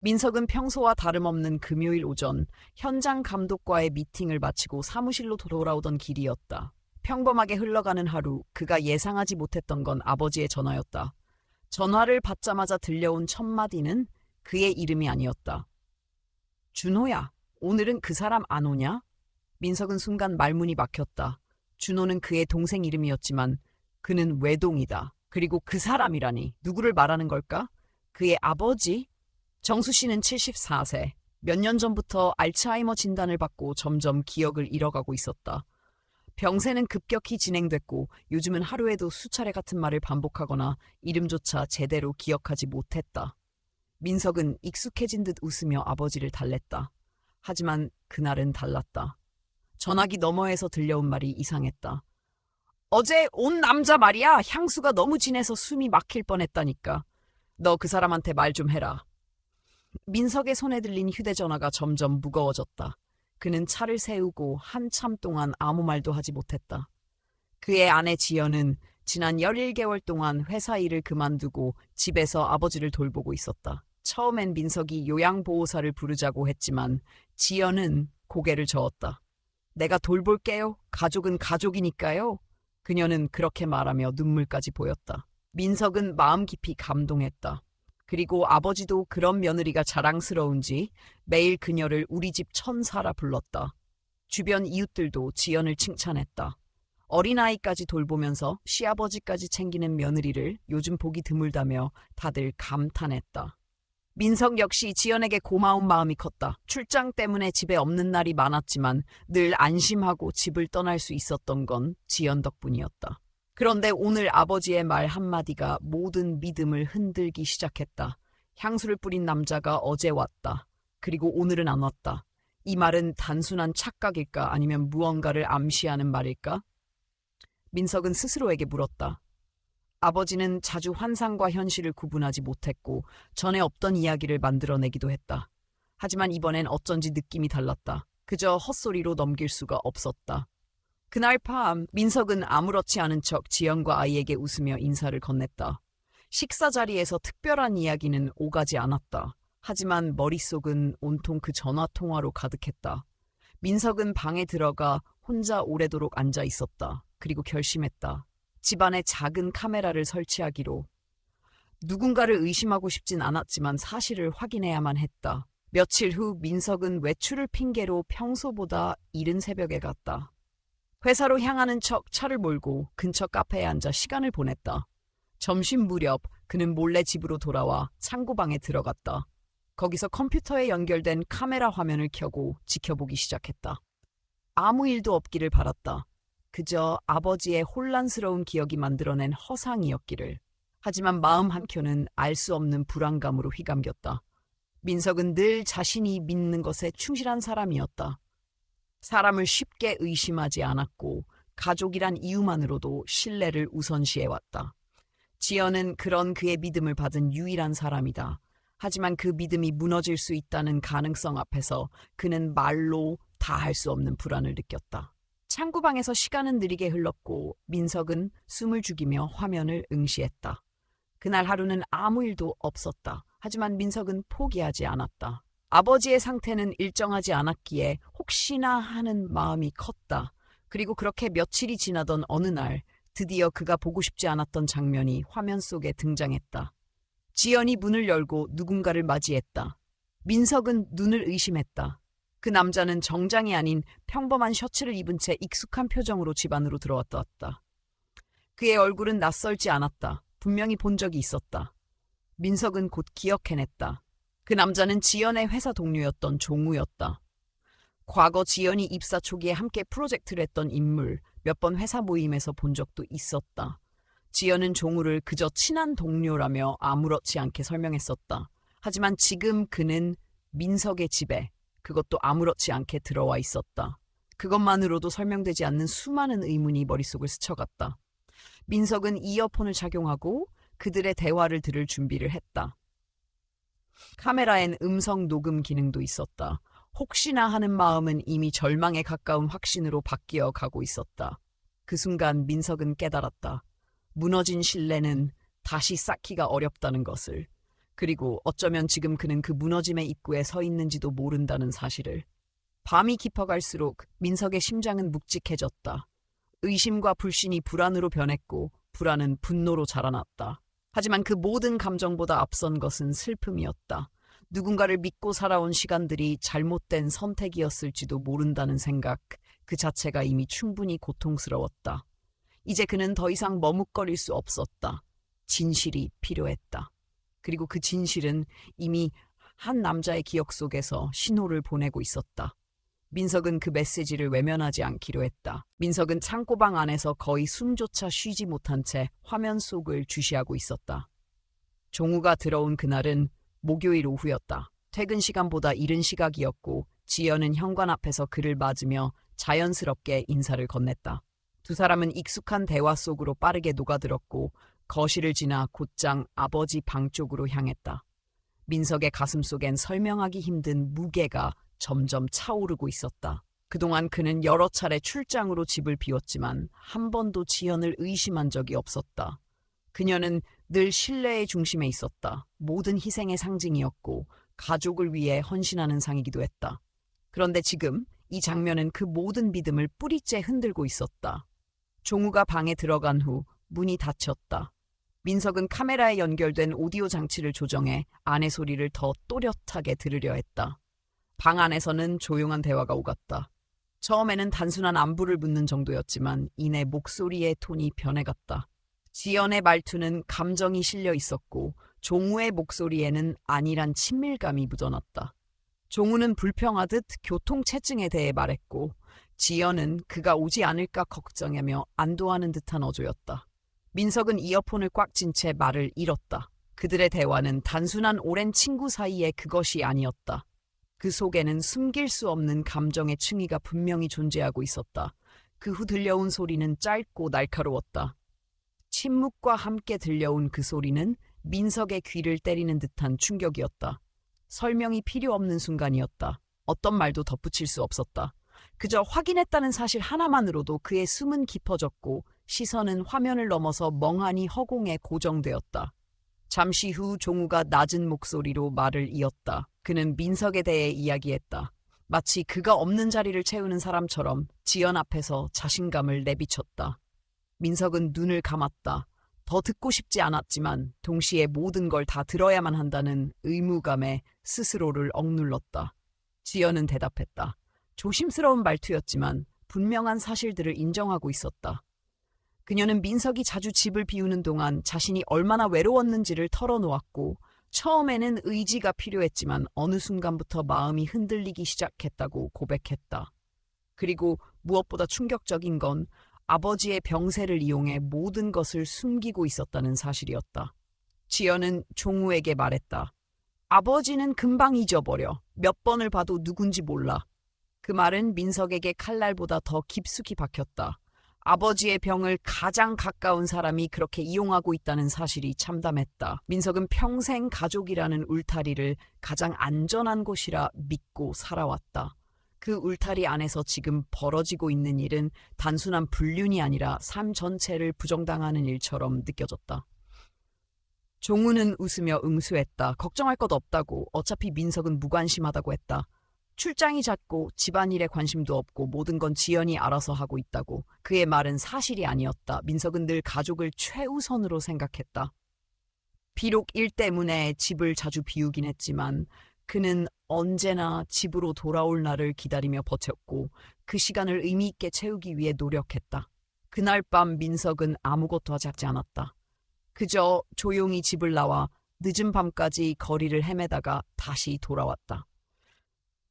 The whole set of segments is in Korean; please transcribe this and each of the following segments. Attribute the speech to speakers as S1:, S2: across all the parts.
S1: 민석은 평소와 다름없는 금요일 오전 현장 감독과의 미팅을 마치고 사무실로 돌아오던 길이었다. 평범하게 흘러가는 하루, 그가 예상하지 못했던 건 아버지의 전화였다. 전화를 받자마자 들려온 첫 마디는 그의 이름이 아니었다. 준호야, 오늘은 그 사람 안 오냐? 민석은 순간 말문이 막혔다. 준호는 그의 동생 이름이었지만 그는 외동이다. 그리고 그 사람이라니 누구를 말하는 걸까? 그의 아버지? 정수 씨는 74세. 몇 년 전부터 알츠하이머 진단을 받고 점점 기억을 잃어가고 있었다. 병세는 급격히 진행됐고 요즘은 하루에도 수차례 같은 말을 반복하거나 이름조차 제대로 기억하지 못했다. 민석은 익숙해진 듯 웃으며 아버지를 달랬다. 하지만 그날은 달랐다. 전화기 너머에서 들려온 말이 이상했다. 어제 온 남자 말이야. 향수가 너무 진해서 숨이 막힐 뻔했다니까. 너 그 사람한테 말 좀 해라. 민석의 손에 들린 휴대전화가 점점 무거워졌다. 그는 차를 세우고 한참 동안 아무 말도 하지 못했다. 그의 아내 지연은 지난 11개월 동안 회사 일을 그만두고 집에서 아버지를 돌보고 있었다. 처음엔 민석이 요양보호사를 부르자고 했지만 지연은 고개를 저었다. 내가 돌볼게요. 가족은 가족이니까요. 그녀는 그렇게 말하며 눈물까지 보였다. 민석은 마음 깊이 감동했다. 그리고 아버지도 그런 며느리가 자랑스러운지 매일 그녀를 우리 집 천사라 불렀다. 주변 이웃들도 지연을 칭찬했다. 어린아이까지 돌보면서 시아버지까지 챙기는 며느리를 요즘 보기 드물다며 다들 감탄했다. 민석 역시 지연에게 고마운 마음이 컸다. 출장 때문에 집에 없는 날이 많았지만 늘 안심하고 집을 떠날 수 있었던 건 지연 덕분이었다. 그런데 오늘 아버지의 말 한마디가 모든 믿음을 흔들기 시작했다. 향수를 뿌린 남자가 어제 왔다. 그리고 오늘은 안 왔다. 이 말은 단순한 착각일까 아니면 무언가를 암시하는 말일까? 민석은 스스로에게 물었다. 아버지는 자주 환상과 현실을 구분하지 못했고 전에 없던 이야기를 만들어내기도 했다. 하지만 이번엔 어쩐지 느낌이 달랐다. 그저 헛소리로 넘길 수가 없었다. 그날 밤 민석은 아무렇지 않은 척 지연과 아이에게 웃으며 인사를 건넸다. 식사 자리에서 특별한 이야기는 오가지 않았다. 하지만 머릿속은 온통 그 전화통화로 가득했다. 민석은 방에 들어가 혼자 오래도록 앉아 있었다. 그리고 결심했다. 집안에 작은 카메라를 설치하기로. 누군가를 의심하고 싶진 않았지만 사실을 확인해야만 했다. 며칠 후 민석은 외출을 핑계로 평소보다 이른 새벽에 갔다. 회사로 향하는 척 차를 몰고 근처 카페에 앉아 시간을 보냈다. 점심 무렵 그는 몰래 집으로 돌아와 창고방에 들어갔다. 거기서 컴퓨터에 연결된 카메라 화면을 켜고 지켜보기 시작했다. 아무 일도 없기를 바랐다. 그저 아버지의 혼란스러운 기억이 만들어낸 허상이었기를. 하지만 마음 한켠은 알 수 없는 불안감으로 휘감겼다. 민석은 늘 자신이 믿는 것에 충실한 사람이었다. 사람을 쉽게 의심하지 않았고 가족이란 이유만으로도 신뢰를 우선시해왔다. 지연은 그런 그의 믿음을 받은 유일한 사람이다. 하지만 그 믿음이 무너질 수 있다는 가능성 앞에서 그는 말로 다 할 수 없는 불안을 느꼈다. 창구방에서 시간은 느리게 흘렀고 민석은 숨을 죽이며 화면을 응시했다. 그날 하루는 아무 일도 없었다. 하지만 민석은 포기하지 않았다. 아버지의 상태는 일정하지 않았기에 혹시나 하는 마음이 컸다. 그리고 그렇게 며칠이 지나던 어느 날 드디어 그가 보고 싶지 않았던 장면이 화면 속에 등장했다. 지연이 문을 열고 누군가를 맞이했다. 민석은 눈을 의심했다. 그 남자는 정장이 아닌 평범한 셔츠를 입은 채 익숙한 표정으로 집 안으로 들어왔다. 그의 얼굴은 낯설지 않았다. 분명히 본 적이 있었다. 민석은 곧 기억해냈다. 그 남자는 지연의 회사 동료였던 종우였다. 과거 지연이 입사 초기에 함께 프로젝트를 했던 인물, 몇 번 회사 모임에서 본 적도 있었다. 지연은 종우를 그저 친한 동료라며 아무렇지 않게 설명했었다. 하지만 지금 그는 민석의 집에, 그것도 아무렇지 않게 들어와 있었다. 그것만으로도 설명되지 않는 수많은 의문이 머릿속을 스쳐갔다. 민석은 이어폰을 착용하고 그들의 대화를 들을 준비를 했다. 카메라엔 음성 녹음 기능도 있었다. 혹시나 하는 마음은 이미 절망에 가까운 확신으로 바뀌어 가고 있었다. 그 순간 민석은 깨달았다. 무너진 신뢰는 다시 쌓기가 어렵다는 것을. 그리고 어쩌면 지금 그는 그 무너짐의 입구에 서 있는지도 모른다는 사실을. 밤이 깊어갈수록 민석의 심장은 묵직해졌다. 의심과 불신이 불안으로 변했고 불안은 분노로 자라났다. 하지만 그 모든 감정보다 앞선 것은 슬픔이었다. 누군가를 믿고 살아온 시간들이 잘못된 선택이었을지도 모른다는 생각, 그 자체가 이미 충분히 고통스러웠다. 이제 그는 더 이상 머뭇거릴 수 없었다. 진실이 필요했다. 그리고 그 진실은 이미 한 남자의 기억 속에서 신호를 보내고 있었다. 민석은 그 메시지를 외면하지 않기로 했다. 민석은 창고방 안에서 거의 숨조차 쉬지 못한 채 화면 속을 주시하고 있었다. 종우가 들어온 그날은 목요일 오후였다. 퇴근 시간보다 이른 시각이었고 지연은 현관 앞에서 그를 맞으며 자연스럽게 인사를 건넸다. 두 사람은 익숙한 대화 속으로 빠르게 녹아들었고 거실을 지나 곧장 아버지 방 쪽으로 향했다. 민석의 가슴속엔 설명하기 힘든 무게가 점점 차오르고 있었다. 그동안 그는 여러 차례 출장으로 집을 비웠지만 한 번도 지연을 의심한 적이 없었다. 그녀는 늘 신뢰의 중심에 있었다. 모든 희생의 상징이었고 가족을 위해 헌신하는 상이기도 했다. 그런데 지금 이 장면은 그 모든 믿음을 뿌리째 흔들고 있었다. 종우가 방에 들어간 후 문이 닫혔다. 민석은 카메라에 연결된 오디오 장치를 조정해 아내 소리를 더 또렷하게 들으려 했다. 방 안에서는 조용한 대화가 오갔다. 처음에는 단순한 안부를 묻는 정도였지만 이내 목소리의 톤이 변해갔다. 지연의 말투는 감정이 실려 있었고 종우의 목소리에는 안일한 친밀감이 묻어났다. 종우는 불평하듯 교통체증에 대해 말했고 지연은 그가 오지 않을까 걱정하며 안도하는 듯한 어조였다. 민석은 이어폰을 꽉 쥔 채 말을 잃었다. 그들의 대화는 단순한 오랜 친구 사이의 그것이 아니었다. 그 속에는 숨길 수 없는 감정의 층위가 분명히 존재하고 있었다. 그 후 들려온 소리는 짧고 날카로웠다. 침묵과 함께 들려온 그 소리는 민석의 귀를 때리는 듯한 충격이었다. 설명이 필요 없는 순간이었다. 어떤 말도 덧붙일 수 없었다. 그저 확인했다는 사실 하나만으로도 그의 숨은 깊어졌고 시선은 화면을 넘어서 멍하니 허공에 고정되었다. 잠시 후 종우가 낮은 목소리로 말을 이었다. 그는 민석에 대해 이야기했다. 마치 그가 없는 자리를 채우는 사람처럼 지연 앞에서 자신감을 내비쳤다. 민석은 눈을 감았다. 더 듣고 싶지 않았지만 동시에 모든 걸 다 들어야만 한다는 의무감에 스스로를 억눌렀다. 지연은 대답했다. 조심스러운 말투였지만 분명한 사실들을 인정하고 있었다. 그녀는 민석이 자주 집을 비우는 동안 자신이 얼마나 외로웠는지를 털어놓았고 처음에는 의지가 필요했지만 어느 순간부터 마음이 흔들리기 시작했다고 고백했다. 그리고 무엇보다 충격적인 건 아버지의 병세를 이용해 모든 것을 숨기고 있었다는 사실이었다. 지연은 종우에게 말했다. 아버지는 금방 잊어버려. 몇 번을 봐도 누군지 몰라. 그 말은 민석에게 칼날보다 더 깊숙이 박혔다. 아버지의 병을 가장 가까운 사람이 그렇게 이용하고 있다는 사실이 참담했다. 민석은 평생 가족이라는 울타리를 가장 안전한 곳이라 믿고 살아왔다. 그 울타리 안에서 지금 벌어지고 있는 일은 단순한 불륜이 아니라 삶 전체를 부정당하는 일처럼 느껴졌다. 종우는 웃으며 응수했다. 걱정할 것 없다고. 어차피 민석은 무관심하다고 했다. 출장이 잦고 집안일에 관심도 없고 모든 건 지연이 알아서 하고 있다고. 그의 말은 사실이 아니었다. 민석은 늘 가족을 최우선으로 생각했다. 비록 일 때문에 집을 자주 비우긴 했지만 그는 언제나 집으로 돌아올 날을 기다리며 버텼고 그 시간을 의미 있게 채우기 위해 노력했다. 그날 밤 민석은 아무것도 하지 않았다. 그저 조용히 집을 나와 늦은 밤까지 거리를 헤매다가 다시 돌아왔다.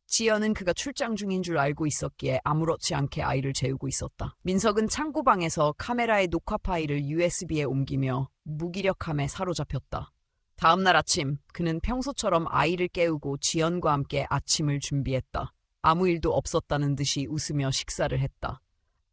S1: 지연은 그가 출장 중인 줄 알고 있었기에 아무렇지 않게 아이를 재우고 있었다. 민석은 창고방에서 카메라의 녹화 파일을 USB에 옮기며 무기력함에 사로잡혔다. 다음 날 아침 그는 평소처럼 아이를 깨우고 지연과 함께 아침을 준비했다. 아무 일도 없었다는 듯이 웃으며 식사를 했다.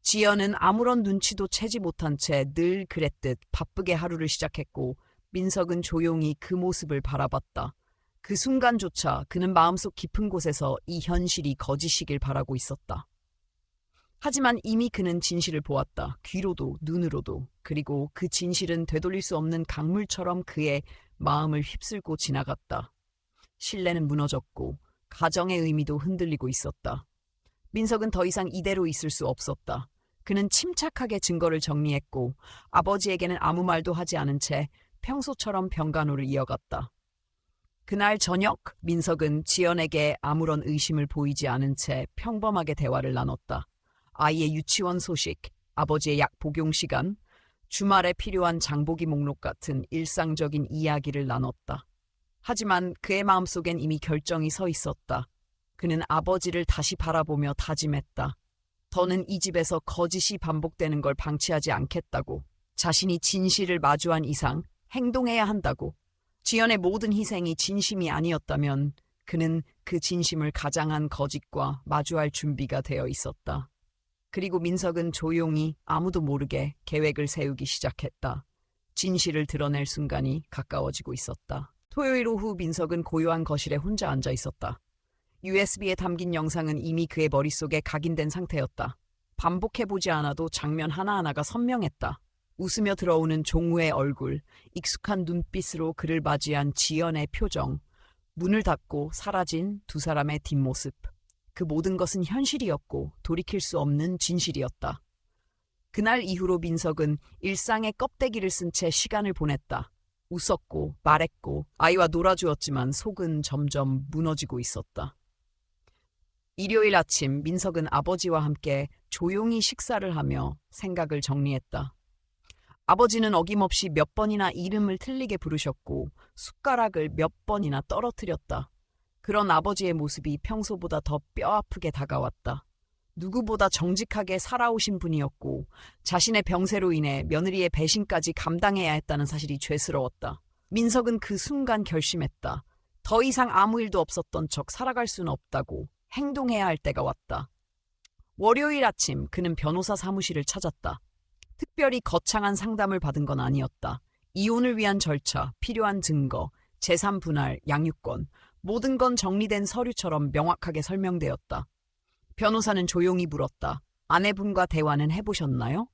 S1: 지연은 아무런 눈치도 채지 못한 채 늘 그랬듯 바쁘게 하루를 시작했고 민석은 조용히 그 모습을 바라봤다. 그 순간조차 그는 마음속 깊은 곳에서 이 현실이 거짓이길 바라고 있었다. 하지만 이미 그는 진실을 보았다. 귀로도 눈으로도. 그리고 그 진실은 되돌릴 수 없는 강물처럼 그의 마음을 휩쓸고 지나갔다. 신뢰는 무너졌고 가정의 의미도 흔들리고 있었다. 민석은 더 이상 이대로 있을 수 없었다. 그는 침착하게 증거를 정리했고 아버지에게는 아무 말도 하지 않은 채 평소처럼 병간호를 이어갔다. 그날 저녁 민석은 지연에게 아무런 의심을 보이지 않은 채 평범하게 대화를 나눴다. 아이의 유치원 소식, 아버지의 약 복용 시간, 주말에 필요한 장보기 목록 같은 일상적인 이야기를 나눴다. 하지만 그의 마음속엔 이미 결정이 서 있었다. 그는 아버지를 다시 바라보며 다짐했다. 더는 이 집에서 거짓이 반복되는 걸 방치하지 않겠다고. 자신이 진실을 마주한 이상 행동해야 한다고. 지연의 모든 희생이 진심이 아니었다면 그는 그 진심을 가장한 거짓과 마주할 준비가 되어 있었다. 그리고 민석은 조용히 아무도 모르게 계획을 세우기 시작했다. 진실을 드러낼 순간이 가까워지고 있었다. 토요일 오후 민석은 고요한 거실에 혼자 앉아 있었다. USB에 담긴 영상은 이미 그의 머릿속에 각인된 상태였다. 반복해보지 않아도 장면 하나하나가 선명했다. 웃으며 들어오는 종우의 얼굴, 익숙한 눈빛으로 그를 맞이한 지연의 표정, 문을 닫고 사라진 두 사람의 뒷모습. 그 모든 것은 현실이었고 돌이킬 수 없는 진실이었다. 그날 이후로 민석은 일상의 껍데기를 쓴 채 시간을 보냈다. 웃었고 말했고 아이와 놀아주었지만 속은 점점 무너지고 있었다. 일요일 아침 민석은 아버지와 함께 조용히 식사를 하며 생각을 정리했다. 아버지는 어김없이 몇 번이나 이름을 틀리게 부르셨고 숟가락을 몇 번이나 떨어뜨렸다. 그런 아버지의 모습이 평소보다 더 뼈아프게 다가왔다. 누구보다 정직하게 살아오신 분이었고 자신의 병세로 인해 며느리의 배신까지 감당해야 했다는 사실이 죄스러웠다. 민석은 그 순간 결심했다. 더 이상 아무 일도 없었던 척 살아갈 수는 없다고. 행동해야 할 때가 왔다. 월요일 아침 그는 변호사 사무실을 찾았다. 특별히 거창한 상담을 받은 건 아니었다. 이혼을 위한 절차, 필요한 증거, 재산 분할, 양육권, 모든 건 정리된 서류처럼 명확하게 설명되었다. 변호사는 조용히 물었다. 아내분과 대화는 해보셨나요?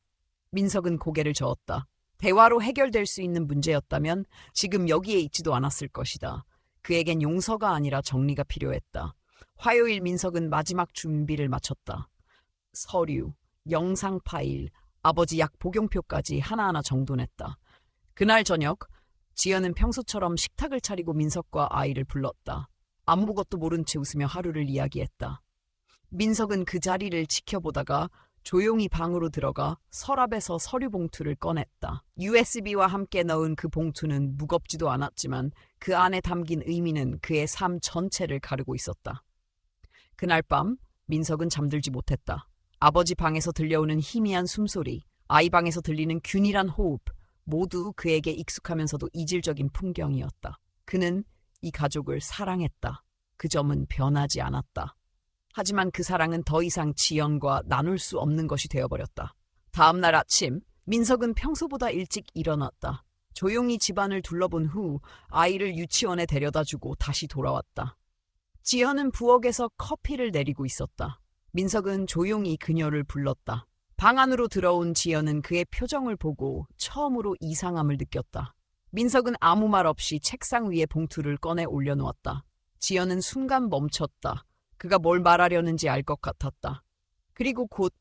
S1: 민석은 고개를 저었다. 대화로 해결될 수 있는 문제였다면 지금 여기에 있지도 않았을 것이다. 그에겐 용서가 아니라 정리가 필요했다. 화요일 민석은 마지막 준비를 마쳤다. 서류, 영상 파일, 아버지 약 복용표까지 하나하나 정돈했다. 그날 저녁 지연은 평소처럼 식탁을 차리고 민석과 아이를 불렀다. 아무것도 모른 채 웃으며 하루를 이야기했다. 민석은 그 자리를 지켜보다가 조용히 방으로 들어가 서랍에서 서류 봉투를 꺼냈다. USB와 함께 넣은 그 봉투는 무겁지도 않았지만 그 안에 담긴 의미는 그의 삶 전체를 가르고 있었다. 그날 밤 민석은 잠들지 못했다. 아버지 방에서 들려오는 희미한 숨소리, 아이 방에서 들리는 균일한 호흡, 모두 그에게 익숙하면서도 이질적인 풍경이었다. 그는 이 가족을 사랑했다. 그 점은 변하지 않았다. 하지만 그 사랑은 더 이상 지연과 나눌 수 없는 것이 되어버렸다. 다음 날 아침, 민석은 평소보다 일찍 일어났다. 조용히 집안을 둘러본 후 아이를 유치원에 데려다주고 다시 돌아왔다. 지연은 부엌에서 커피를 내리고 있었다. 민석은 조용히 그녀를 불렀다. 방 안으로 들어온 지연은 그의 표정을 보고 처음으로 이상함을 느꼈다. 민석은 아무 말 없이 책상 위에 봉투를 꺼내 올려놓았다. 지연은 순간 멈췄다. 그가 뭘 말하려는지 알 것 같았다. 그리고 곧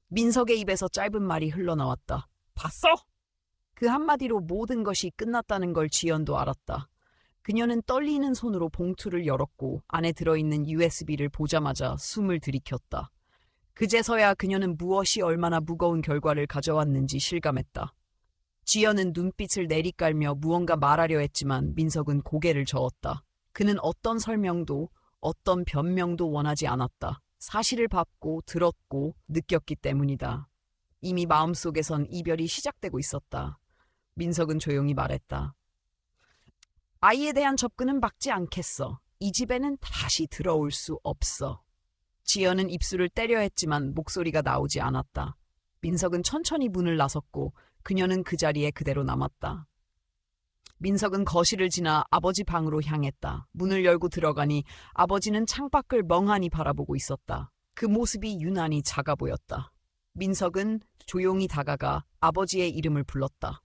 S1: 민석의 입에서 짧은 말이 흘러나왔다. 봤어? 그 한마디로 모든 것이 끝났다는 걸 지연도 알았다. 그녀는 떨리는 손으로 봉투를 열었고 안에 들어있는 USB를 보자마자 숨을 들이켰다. 그제서야 그녀는 무엇이 얼마나 무거운 결과를 가져왔는지 실감했다. 지연은 눈빛을 내리깔며 무언가 말하려 했지만 민석은 고개를 저었다. 그는 어떤 설명도 어떤 변명도 원하지 않았다. 사실을 봤고 들었고 느꼈기 때문이다. 이미 마음속에선 이별이 시작되고 있었다. 민석은 조용히 말했다. 아이에 대한 접근은 막지 않겠어. 이 집에는 다시 들어올 수 없어. 지연은 입술을 때려 했지만 목소리가 나오지 않았다. 민석은 천천히 문을 나섰고 그녀는 그 자리에 그대로 남았다. 민석은 거실을 지나 아버지 방으로 향했다. 문을 열고 들어가니 아버지는 창밖을 멍하니 바라보고 있었다. 그 모습이 유난히 작아 보였다. 민석은 조용히 다가가 아버지의 이름을 불렀다.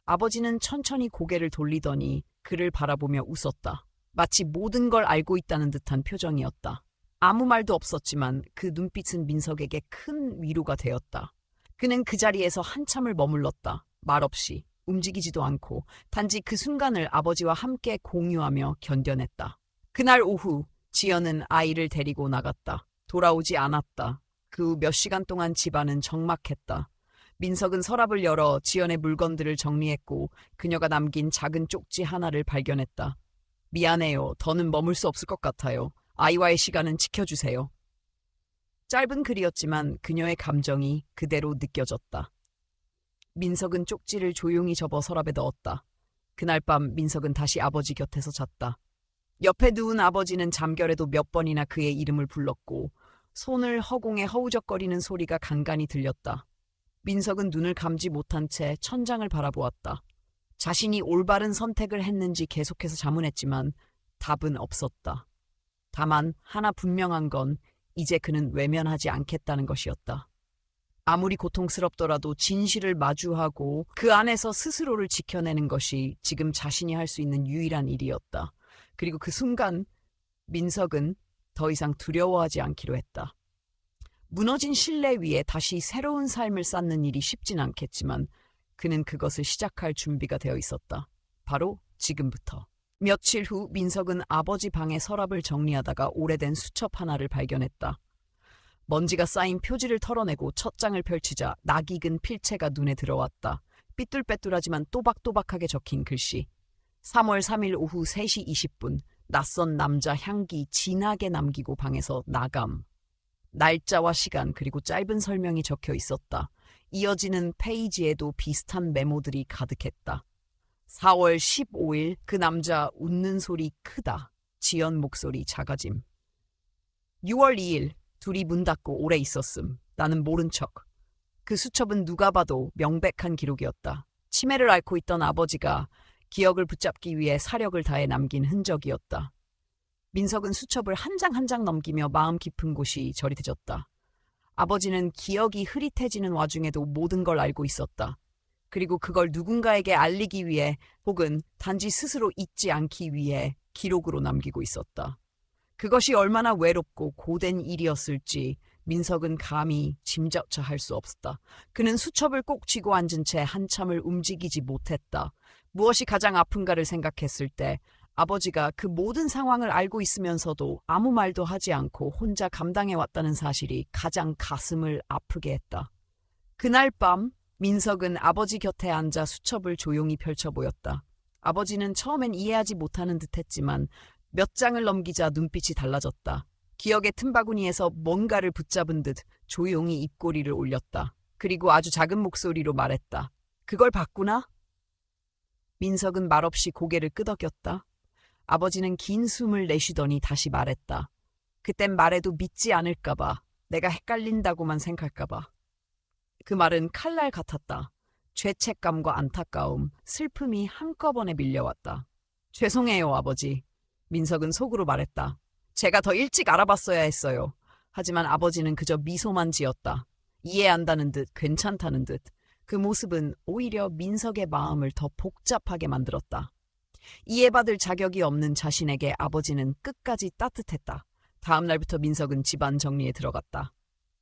S1: 아버지는 천천히 고개를 돌리더니 그를 바라보며 웃었다. 마치 모든 걸 알고 있다는 듯한 표정이었다. 아무 말도 없었지만 그 눈빛은 민석에게 큰 위로가 되었다. 그는 그 자리에서 한참을 머물렀다. 말없이 움직이지도 않고 단지 그 순간을 아버지와 함께 공유하며 견뎌냈다. 그날 오후 지연은 아이를 데리고 나갔다. 돌아오지 않았다. 그 후 몇 시간 동안 집안은 적막했다. 민석은 서랍을 열어 지연의 물건들을 정리했고 그녀가 남긴 작은 쪽지 하나를 발견했다. 미안해요. 더는 머물 수 없을 것 같아요. 아이와의 시간은 지켜주세요. 짧은 글이었지만 그녀의 감정이 그대로 느껴졌다. 민석은 쪽지를 조용히 접어 서랍에 넣었다. 그날 밤 민석은 다시 아버지 곁에서 잤다. 옆에 누운 아버지는 잠결에도 몇 번이나 그의 이름을 불렀고 손을 허공에 허우적거리는 소리가 간간히 들렸다. 민석은 눈을 감지 못한 채 천장을 바라보았다. 자신이 올바른 선택을 했는지 계속해서 자문했지만 답은 없었다. 다만 하나 분명한 건 이제 그는 외면하지 않겠다는 것이었다. 아무리 고통스럽더라도 진실을 마주하고 그 안에서 스스로를 지켜내는 것이 지금 자신이 할 수 있는 유일한 일이었다. 그리고 그 순간 민석은 더 이상 두려워하지 않기로 했다. 무너진 신뢰 위에 다시 새로운 삶을 쌓는 일이 쉽진 않겠지만 그는 그것을 시작할 준비가 되어 있었다. 바로 지금부터. 며칠 후 민석은 아버지 방의 서랍을 정리하다가 오래된 수첩 하나를 발견했다. 먼지가 쌓인 표지를 털어내고 첫 장을 펼치자 낯익은 필체가 눈에 들어왔다. 삐뚤빼뚤하지만 또박또박하게 적힌 글씨. 3월 3일 오후 3시 20분 낯선 남자 향기 진하게 남기고 방에서 나감. 날짜와 시간 그리고 짧은 설명이 적혀 있었다. 이어지는 페이지에도 비슷한 메모들이 가득했다. 4월 15일 그 남자 웃는 소리 크다. 지연 목소리 작아짐. 6월 2일 둘이 문 닫고 오래 있었음. 나는 모른 척. 그 수첩은 누가 봐도 명백한 기록이었다. 치매를 앓고 있던 아버지가 기억을 붙잡기 위해 사력을 다해 남긴 흔적이었다. 민석은 수첩을 한 장 한 장 넘기며 마음 깊은 곳이 저릿해졌다. 아버지는 기억이 흐릿해지는 와중에도 모든 걸 알고 있었다. 그리고 그걸 누군가에게 알리기 위해 혹은 단지 스스로 잊지 않기 위해 기록으로 남기고 있었다. 그것이 얼마나 외롭고 고된 일이었을지 민석은 감히 짐작차 할 수 없었다. 그는 수첩을 꼭 쥐고 앉은 채 한참을 움직이지 못했다. 무엇이 가장 아픈가를 생각했을 때 아버지가 그 모든 상황을 알고 있으면서도 아무 말도 하지 않고 혼자 감당해왔다는 사실이 가장 가슴을 아프게 했다. 그날 밤 민석은 아버지 곁에 앉아 수첩을 조용히 펼쳐 보였다. 아버지는 처음엔 이해하지 못하는 듯했지만 몇 장을 넘기자 눈빛이 달라졌다. 기억의 틈바구니에서 뭔가를 붙잡은 듯 조용히 입꼬리를 올렸다. 그리고 아주 작은 목소리로 말했다. 그걸 봤구나? 민석은 말없이 고개를 끄덕였다. 아버지는 긴 숨을 내쉬더니 다시 말했다. 그땐 말해도 믿지 않을까봐, 내가 헷갈린다고만 생각할까봐. 그 말은 칼날 같았다. 죄책감과 안타까움, 슬픔이 한꺼번에 밀려왔다. 죄송해요, 아버지. 민석은 속으로 말했다. 제가 더 일찍 알아봤어야 했어요. 하지만 아버지는 그저 미소만 지었다. 이해한다는 듯, 괜찮다는 듯. 그 모습은 오히려 민석의 마음을 더 복잡하게 만들었다. 이해받을 자격이 없는 자신에게 아버지는 끝까지 따뜻했다. 다음 날부터 민석은 집안 정리에 들어갔다.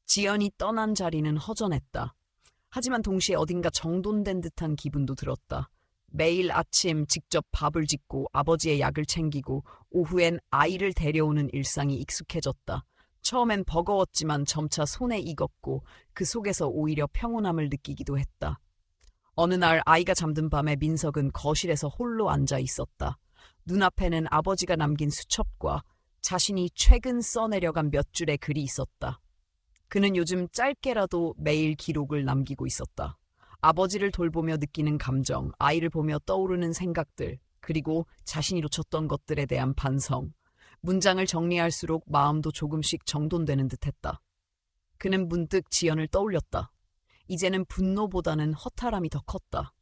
S1: 지연이 떠난 자리는 허전했다. 하지만 동시에 어딘가 정돈된 듯한 기분도 들었다. 매일 아침 직접 밥을 짓고 아버지의 약을 챙기고 오후엔 아이를 데려오는 일상이 익숙해졌다. 처음엔 버거웠지만 점차 손에 익었고 그 속에서 오히려 평온함을 느끼기도 했다. 어느 날 아이가 잠든 밤에 민석은 거실에서 홀로 앉아 있었다. 눈앞에는 아버지가 남긴 수첩과 자신이 최근 써내려간 몇 줄의 글이 있었다. 그는 요즘 짧게라도 매일 기록을 남기고 있었다. 아버지를 돌보며 느끼는 감정, 아이를 보며 떠오르는 생각들, 그리고 자신이 놓쳤던 것들에 대한 반성. 문장을 정리할수록 마음도 조금씩 정돈되는 듯했다. 그는 문득 지연을 떠올렸다. 이제는 분노보다는 허탈함이 더 컸다.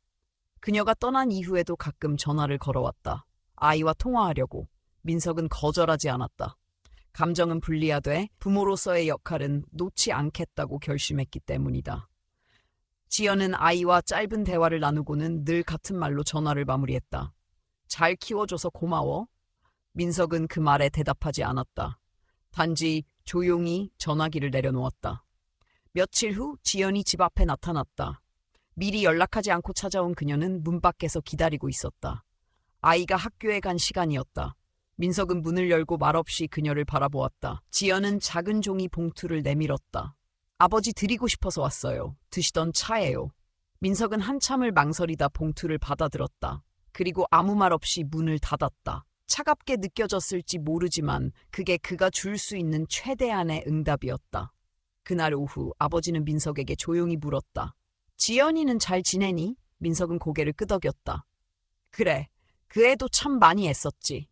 S1: 그녀가 떠난 이후에도 가끔 전화를 걸어왔다. 아이와 통화하려고. 민석은 거절하지 않았다. 감정은 분리하되 부모로서의 역할은 놓지 않겠다고 결심했기 때문이다. 지연은 아이와 짧은 대화를 나누고는 늘 같은 말로 전화를 마무리했다. 잘 키워줘서 고마워. 민석은 그 말에 대답하지 않았다. 단지 조용히 전화기를 내려놓았다. 며칠 후 지연이 집 앞에 나타났다. 미리 연락하지 않고 찾아온 그녀는 문 밖에서 기다리고 있었다. 아이가 학교에 간 시간이었다. 민석은 문을 열고 말없이 그녀를 바라보았다. 지연은 작은 종이 봉투를 내밀었다. 아버지 드리고 싶어서 왔어요. 드시던 차예요. 민석은 한참을 망설이다 봉투를 받아들었다. 그리고 아무 말 없이 문을 닫았다. 차갑게 느껴졌을지 모르지만 그게 그가 줄 수 있는 최대한의 응답이었다. 그날 오후 아버지는 민석에게 조용히 물었다. 지연이는 잘 지내니? 민석은 고개를 끄덕였다. 그래, 그 애도 참 많이 애썼지.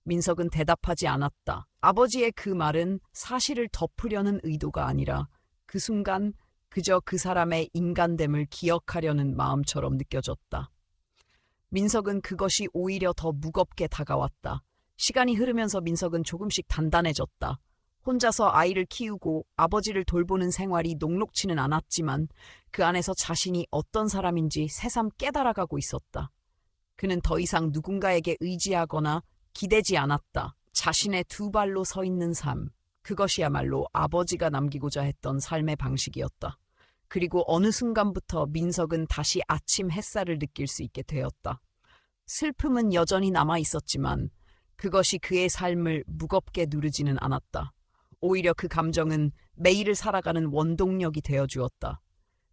S1: 민석은 대답하지 않았다. 아버지의 그 말은 사실을 덮으려는 의도가 아니라 그 순간 그저 그 사람의 인간됨을 기억하려는 마음처럼 느껴졌다. 민석은 그것이 오히려 더 무겁게 다가왔다. 시간이 흐르면서 민석은 조금씩 단단해졌다. 혼자서 아이를 키우고 아버지를 돌보는 생활이 녹록지는 않았지만 그 안에서 자신이 어떤 사람인지 새삼 깨달아가고 있었다. 그는 더 이상 누군가에게 의지하거나 기대지 않았다. 자신의 두 발로 서 있는 삶. 그것이야말로 아버지가 남기고자 했던 삶의 방식이었다. 그리고 어느 순간부터 민석은 다시 아침 햇살을 느낄 수 있게 되었다. 슬픔은 여전히 남아 있었지만 그것이 그의 삶을 무겁게 누르지는 않았다. 오히려 그 감정은 매일을 살아가는 원동력이 되어주었다.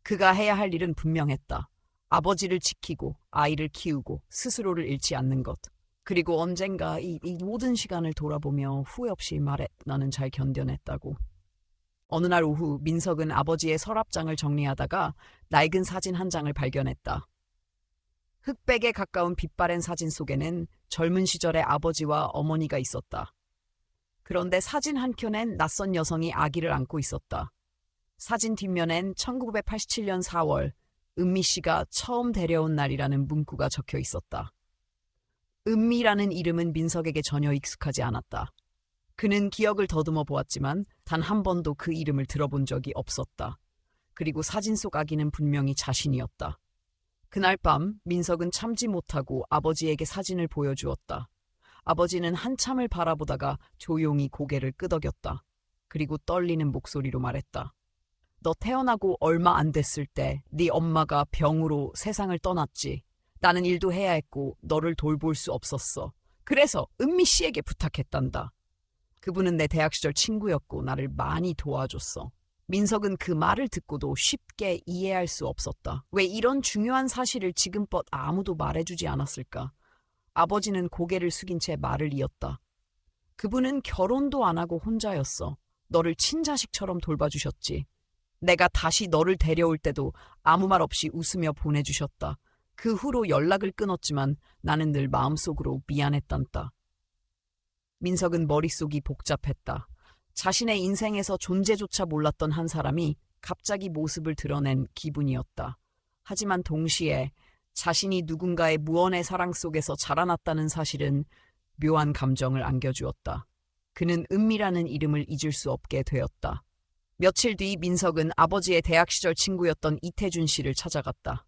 S1: 그가 해야 할 일은 분명했다. 아버지를 지키고 아이를 키우고 스스로를 잃지 않는 것. 그리고 언젠가 이 모든 시간을 돌아보며 후회 없이 말해 나는 잘 견뎌냈다고. 어느 날 오후 민석은 아버지의 서랍장을 정리하다가 낡은 사진 한 장을 발견했다. 흑백에 가까운 빛바랜 사진 속에는 젊은 시절의 아버지와 어머니가 있었다. 그런데 사진 한켠엔 낯선 여성이 아기를 안고 있었다. 사진 뒷면엔 1987년 4월 은미 씨가 처음 데려온 날이라는 문구가 적혀 있었다. 은미라는 이름은 민석에게 전혀 익숙하지 않았다. 그는 기억을 더듬어 보았지만 단 한 번도 그 이름을 들어본 적이 없었다. 그리고 사진 속 아기는 분명히 자신이었다. 그날 밤 민석은 참지 못하고 아버지에게 사진을 보여주었다. 아버지는 한참을 바라보다가 조용히 고개를 끄덕였다. 그리고 떨리는 목소리로 말했다. 너 태어나고 얼마 안 됐을 때 네 엄마가 병으로 세상을 떠났지. 나는 일도 해야 했고 너를 돌볼 수 없었어. 그래서 은미 씨에게 부탁했단다. 그분은 내 대학 시절 친구였고 나를 많이 도와줬어. 민석은 그 말을 듣고도 쉽게 이해할 수 없었다. 왜 이런 중요한 사실을 지금껏 아무도 말해주지 않았을까? 아버지는 고개를 숙인 채 말을 이었다. 그분은 결혼도 안 하고 혼자였어. 너를 친자식처럼 돌봐주셨지. 내가 다시 너를 데려올 때도 아무 말 없이 웃으며 보내주셨다. 그 후로 연락을 끊었지만 나는 늘 마음속으로 미안했단다. 민석은 머릿속이 복잡했다. 자신의 인생에서 존재조차 몰랐던 한 사람이 갑자기 모습을 드러낸 기분이었다. 하지만 동시에 자신이 누군가의 무언의 사랑 속에서 자라났다는 사실은 묘한 감정을 안겨주었다. 그는 은미라는 이름을 잊을 수 없게 되었다. 며칠 뒤 민석은 아버지의 대학 시절 친구였던 이태준 씨를 찾아갔다.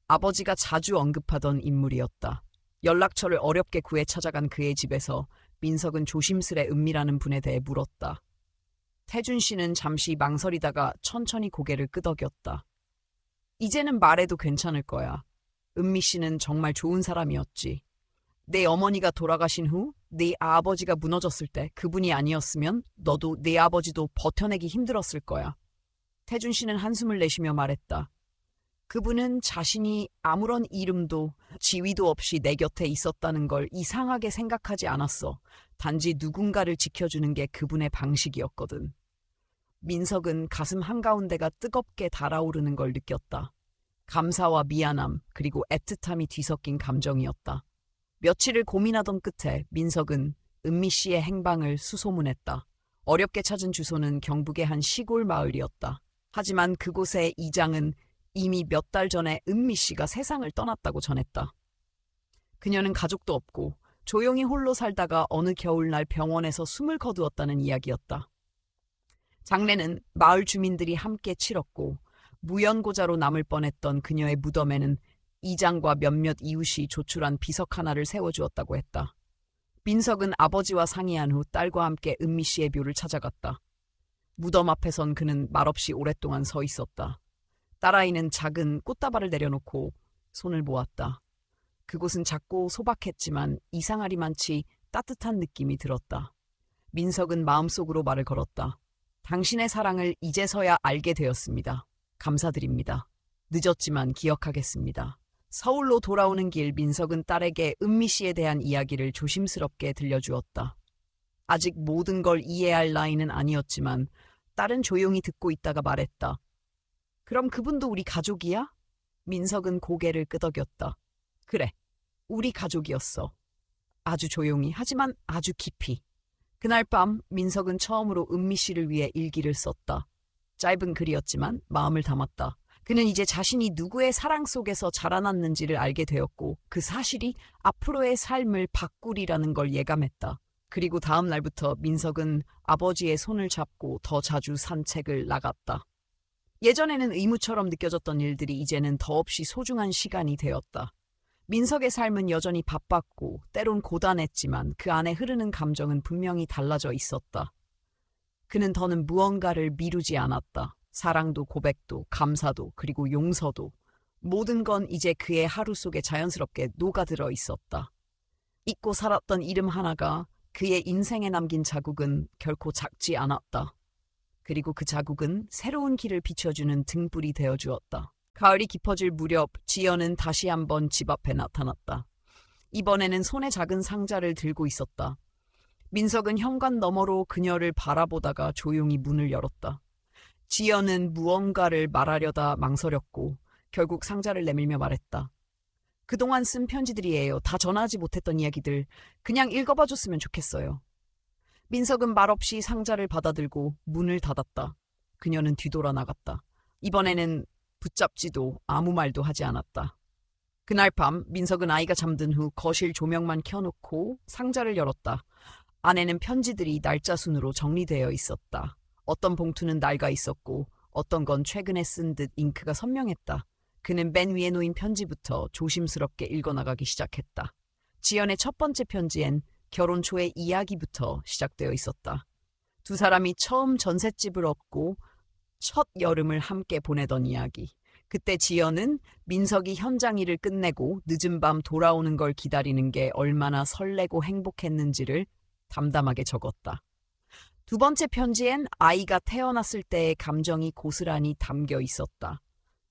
S1: 아버지가 자주 언급하던 인물이었다. 연락처를 어렵게 구해 찾아간 그의 집에서 민석은 조심스레 은미라는 분에 대해 물었다. 태준 씨는 잠시 망설이다가 천천히 고개를 끄덕였다. 이제는 말해도 괜찮을 거야. 은미 씨는 정말 좋은 사람이었지. 내 어머니가 돌아가신 후 네 아버지가 무너졌을 때 그분이 아니었으면 너도 네 아버지도 버텨내기 힘들었을 거야. 태준 씨는 한숨을 내쉬며 말했다. 그분은 자신이 아무런 이름도 지위도 없이 내 곁에 있었다는 걸 이상하게 생각하지 않았어. 단지 누군가를 지켜주는 게 그분의 방식이었거든. 민석은 가슴 한가운데가 뜨겁게 달아오르는 걸 느꼈다. 감사와 미안함 그리고 애틋함이 뒤섞인 감정이었다. 며칠을 고민하던 끝에 민석은 은미 씨의 행방을 수소문했다. 어렵게 찾은 주소는 경북의 한 시골 마을이었다. 하지만 그곳의 이장은 이미 몇 달 전에 은미 씨가 세상을 떠났다고 전했다. 그녀는 가족도 없고 조용히 홀로 살다가 어느 겨울날 병원에서 숨을 거두었다는 이야기였다. 장례는 마을 주민들이 함께 치렀고 무연고자로 남을 뻔했던 그녀의 무덤에는 이장과 몇몇 이웃이 조촐한 비석 하나를 세워주었다고 했다. 민석은 아버지와 상의한 후 딸과 함께 은미 씨의 묘를 찾아갔다. 무덤 앞에선 그는 말없이 오랫동안 서 있었다. 딸아이는 작은 꽃다발을 내려놓고 손을 모았다. 그곳은 작고 소박했지만 이상하리만치 따뜻한 느낌이 들었다. 민석은 마음속으로 말을 걸었다. 당신의 사랑을 이제서야 알게 되었습니다. 감사드립니다. 늦었지만 기억하겠습니다. 서울로 돌아오는 길 민석은 딸에게 은미 씨에 대한 이야기를 조심스럽게 들려주었다. 아직 모든 걸 이해할 나이는 아니었지만 딸은 조용히 듣고 있다가 말했다. 그럼 그분도 우리 가족이야? 민석은 고개를 끄덕였다. 그래, 우리 가족이었어. 아주 조용히 하지만 아주 깊이. 그날 밤 민석은 처음으로 은미 씨를 위해 일기를 썼다. 짧은 글이었지만 마음을 담았다. 그는 이제 자신이 누구의 사랑 속에서 자라났는지를 알게 되었고 그 사실이 앞으로의 삶을 바꾸리라는 걸 예감했다. 그리고 다음 날부터 민석은 아버지의 손을 잡고 더 자주 산책을 나갔다. 예전에는 의무처럼 느껴졌던 일들이 이제는 더없이 소중한 시간이 되었다. 민석의 삶은 여전히 바빴고 때론 고단했지만 그 안에 흐르는 감정은 분명히 달라져 있었다. 그는 더는 무언가를 미루지 않았다. 사랑도 고백도 감사도 그리고 용서도 모든 건 이제 그의 하루 속에 자연스럽게 녹아들어 있었다. 잊고 살았던 이름 하나가 그의 인생에 남긴 자국은 결코 작지 않았다. 그리고 그 자국은 새로운 길을 비춰주는 등불이 되어주었다. 가을이 깊어질 무렵 지연은 다시 한번 집 앞에 나타났다. 이번에는 손에 작은 상자를 들고 있었다. 민석은 현관 너머로 그녀를 바라보다가 조용히 문을 열었다. 지연은 무언가를 말하려다 망설였고 결국 상자를 내밀며 말했다. 그동안 쓴 편지들이에요. 다 전하지 못했던 이야기들. 그냥 읽어봐줬으면 좋겠어요. 민석은 말없이 상자를 받아들고 문을 닫았다. 그녀는 뒤돌아 나갔다. 이번에는 붙잡지도 아무 말도 하지 않았다. 그날 밤 민석은 아이가 잠든 후 거실 조명만 켜놓고 상자를 열었다. 안에는 편지들이 날짜 순으로 정리되어 있었다. 어떤 봉투는 낡아 있었고 어떤 건 최근에 쓴 듯 잉크가 선명했다. 그는 맨 위에 놓인 편지부터 조심스럽게 읽어나가기 시작했다. 지연의 첫 번째 편지엔 결혼 초의 이야기부터 시작되어 있었다. 두 사람이 처음 전셋집을 얻고 첫 여름을 함께 보내던 이야기. 그때 지연은 민석이 현장 일을 끝내고 늦은 밤 돌아오는 걸 기다리는 게 얼마나 설레고 행복했는지를 담담하게 적었다. 두 번째 편지엔 아이가 태어났을 때의 감정이 고스란히 담겨 있었다.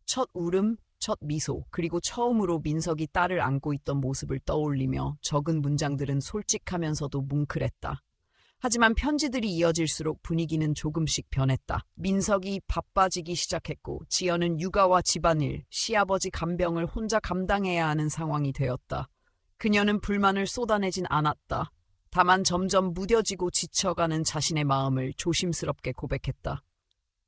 S1: 첫 울음, 첫 미소, 그리고 처음으로 민석이 딸을 안고 있던 모습을 떠올리며 적은 문장들은 솔직하면서도 뭉클했다. 하지만 편지들이 이어질수록 분위기는 조금씩 변했다. 민석이 바빠지기 시작했고 지연은 육아와 집안일, 시아버지 간병을 혼자 감당해야 하는 상황이 되었다. 그녀는 불만을 쏟아내진 않았다. 다만 점점 무뎌지고 지쳐가는 자신의 마음을 조심스럽게 고백했다.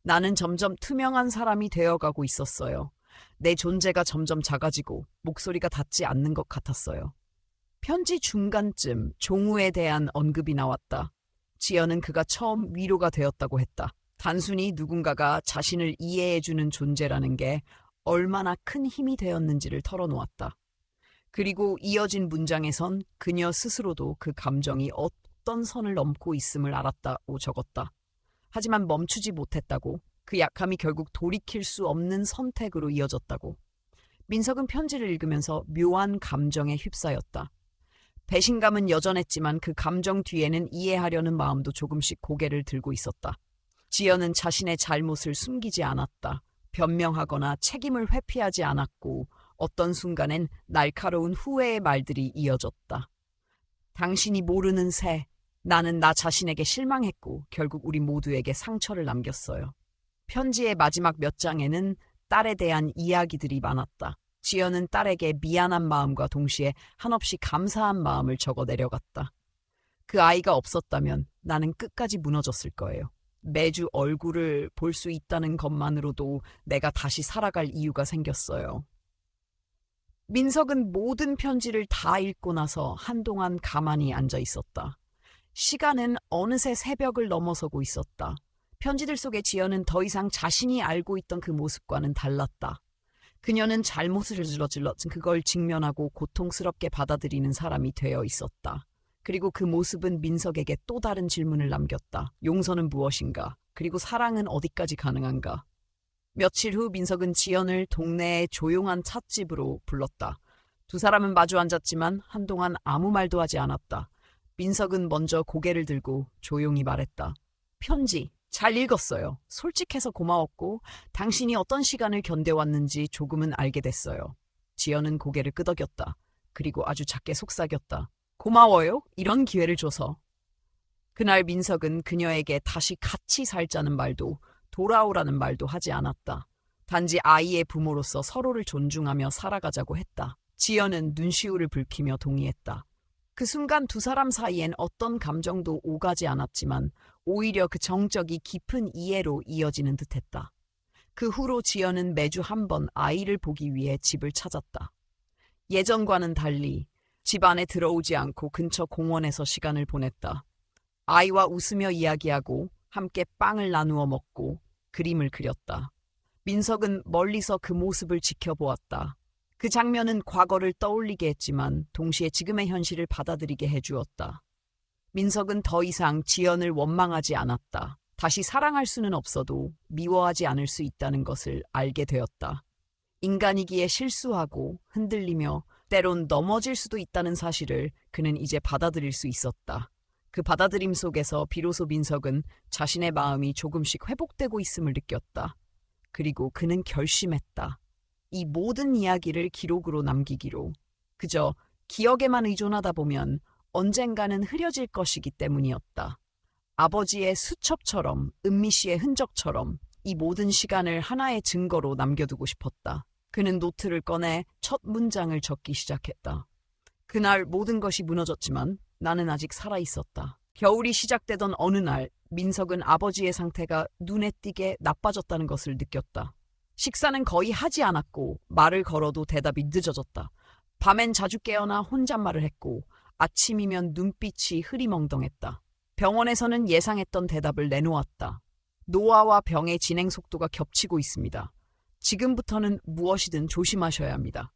S1: 나는 점점 투명한 사람이 되어가고 있었어요. 내 존재가 점점 작아지고 목소리가 닿지 않는 것 같았어요. 편지 중간쯤 종우에 대한 언급이 나왔다. 지연은 그가 처음 위로가 되었다고 했다. 단순히 누군가가 자신을 이해해주는 존재라는 게 얼마나 큰 힘이 되었는지를 털어놓았다. 그리고 이어진 문장에선 그녀 스스로도 그 감정이 어떤 선을 넘고 있음을 알았다고 적었다. 하지만 멈추지 못했다고, 그 약함이 결국 돌이킬 수 없는 선택으로 이어졌다고. 민석은 편지를 읽으면서 묘한 감정에 휩싸였다. 배신감은 여전했지만 그 감정 뒤에는 이해하려는 마음도 조금씩 고개를 들고 있었다. 지연은 자신의 잘못을 숨기지 않았다. 변명하거나 책임을 회피하지 않았고 어떤 순간엔 날카로운 후회의 말들이 이어졌다. 당신이 모르는 새, 나는 나 자신에게 실망했고 결국 우리 모두에게 상처를 남겼어요. 편지의 마지막 몇 장에는 딸에 대한 이야기들이 많았다. 지연은 딸에게 미안한 마음과 동시에 한없이 감사한 마음을 적어 내려갔다. 그 아이가 없었다면 나는 끝까지 무너졌을 거예요. 매주 얼굴을 볼 수 있다는 것만으로도 내가 다시 살아갈 이유가 생겼어요. 민석은 모든 편지를 다 읽고 나서 한동안 가만히 앉아 있었다. 시간은 어느새 새벽을 넘어서고 있었다. 편지들 속의 지연은 더 이상 자신이 알고 있던 그 모습과는 달랐다. 그녀는 잘못을 저질렀지만 그걸 직면하고 고통스럽게 받아들이는 사람이 되어 있었다. 그리고 그 모습은 민석에게 또 다른 질문을 남겼다. 용서는 무엇인가? 그리고 사랑은 어디까지 가능한가? 며칠 후 민석은 지연을 동네의 조용한 찻집으로 불렀다. 두 사람은 마주 앉았지만 한동안 아무 말도 하지 않았다. 민석은 먼저 고개를 들고 조용히 말했다. 편지, 잘 읽었어요. 솔직해서 고마웠고 당신이 어떤 시간을 견뎌왔는지 조금은 알게 됐어요. 지연은 고개를 끄덕였다. 그리고 아주 작게 속삭였다. 고마워요. 이런 기회를 줘서. 그날 민석은 그녀에게 다시 같이 살자는 말도 돌아오라는 말도 하지 않았다. 단지 아이의 부모로서 서로를 존중하며 살아가자고 했다. 지연은 눈시울을 붉히며 동의했다. 그 순간 두 사람 사이엔 어떤 감정도 오가지 않았지만 오히려 그 정적이 깊은 이해로 이어지는 듯했다. 그 후로 지연은 매주 한 번 아이를 보기 위해 집을 찾았다. 예전과는 달리 집 안에 들어오지 않고 근처 공원에서 시간을 보냈다. 아이와 웃으며 이야기하고 함께 빵을 나누어 먹고 그림을 그렸다. 민석은 멀리서 그 모습을 지켜보았다. 그 장면은 과거를 떠올리게 했지만 동시에 지금의 현실을 받아들이게 해주었다. 민석은 더 이상 지연을 원망하지 않았다. 다시 사랑할 수는 없어도 미워하지 않을 수 있다는 것을 알게 되었다. 인간이기에 실수하고 흔들리며 때론 넘어질 수도 있다는 사실을 그는 이제 받아들일 수 있었다. 그 받아들임 속에서 비로소 민석은 자신의 마음이 조금씩 회복되고 있음을 느꼈다. 그리고 그는 결심했다. 이 모든 이야기를 기록으로 남기기로. 그저 기억에만 의존하다 보면 언젠가는 흐려질 것이기 때문이었다. 아버지의 수첩처럼, 은미 씨의 흔적처럼 이 모든 시간을 하나의 증거로 남겨두고 싶었다. 그는 노트를 꺼내 첫 문장을 적기 시작했다. 그날 모든 것이 무너졌지만 나는 아직 살아있었다. 겨울이 시작되던 어느 날 민석은 아버지의 상태가 눈에 띄게 나빠졌다는 것을 느꼈다. 식사는 거의 하지 않았고 말을 걸어도 대답이 늦어졌다. 밤엔 자주 깨어나 혼잣말을 했고 아침이면 눈빛이 흐리멍덩했다. 병원에서는 예상했던 대답을 내놓았다. 노화와 병의 진행 속도가 겹치고 있습니다. 지금부터는 무엇이든 조심하셔야 합니다.